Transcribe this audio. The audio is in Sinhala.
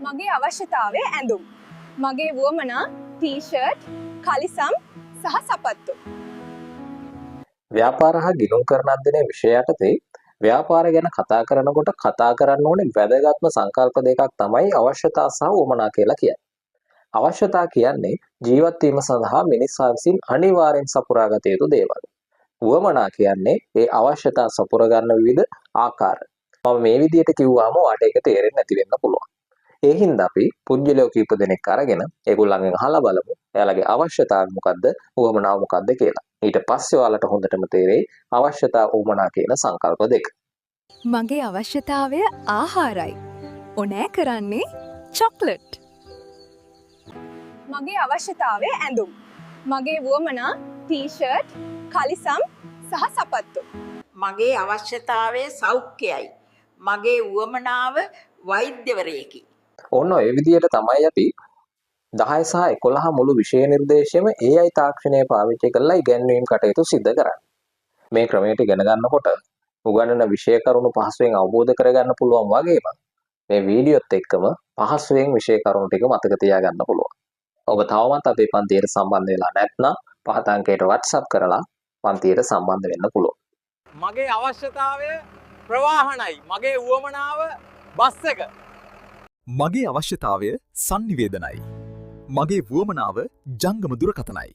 මගේ අවශ්‍යතාවය ඇඳුම්. මගේ වුවමනා ටී-ෂර්ට්, කලිසම් සහ සපත්තු. ව්‍යාපාර හා ගිණුම් කරන අධ්‍යයනයේ විෂය යටතේ ව්‍යාපාර ගැන කතා කරනකොට කතා කරන්න ඕනේ වැදගත්ම සංකල්ප දෙකක් තමයි අවශ්‍යතා සහ වුවමනා කියලා කියන්නේ. අවශ්‍යතා කියන්නේ ජීවත් වීම සඳහා මිනිසා විසින් අනිවාර්යෙන් සපුරා ගත යුතු දේවල්. වුවමනා කියන්නේ ඒ අවශ්‍යතා සපුරා ගන්න විවිධ ආකාර. මම මේ විදිහට කිව්වම ඔයාලට ඒක තේරෙන්නේ නැති වෙන්න පුළුවන්. ඒ හින්දා අපි පුජ්‍යලෝ කීප දෙනෙක් අරගෙන ඒගොල්ලන්ගෙන් අහලා බලමු එයාලගේ අවශ්‍යතාවය මොකද්ද වුවමනාව මොකද්ද කියලා. ඊට පස්සේ ඔයාලට හොඳටම තේරෙයි අවශ්‍යතා වුවමනා කියන සංකල්ප දෙක. මගේ අවශ්‍යතාවය ආහාරයි. ඕනෑ කරන්නේ චොක්ලට්. මගේ අවශ්‍යතාවය ඇඳුම්. මගේ වුවමනා ටී-ෂර්ට්, කලිසම් සහ සපත්තු. මගේ අවශ්‍යතාවය සෞඛ්‍යයයි. මගේ වුවමනාව වෛද්‍යවරයෙකි. ඔන්න ඔය විදිහට තමයි අපි 10 සහ 11 මුළු විෂය නිර්දේශයම AI තාක්ෂණය පාවිච්චි කරලා ඉගැන්වීම් කටයුතු සිදු කරන්නේ. මේ ක්‍රමයට ඉගෙන ගන්නකොට උගන්වන විෂය කරුණු පහසුවෙන් අවබෝධ කරගන්න පුළුවන් වගේම මේ වීඩියෝත් එක්කම පහසුවෙන් විෂය කරුණු ටික මතක තියාගන්න පුළුවන්. ඔබ තවමත් අපේ පන්තියට සම්බන්ධ වෙලා නැත්නම් පහත අංකයට WhatsApp කරලා පන්තියට සම්බන්ධ වෙන්න පුළුවන්. මගේ අවශ්‍යතාවය ප්‍රවාහනයි. මගේ වුවමනාව බස් එක. මගේ අවශ්‍යතාවය සංනිවේදනයි. මගේ වුවමනාව ජංගම දුරකථනයි.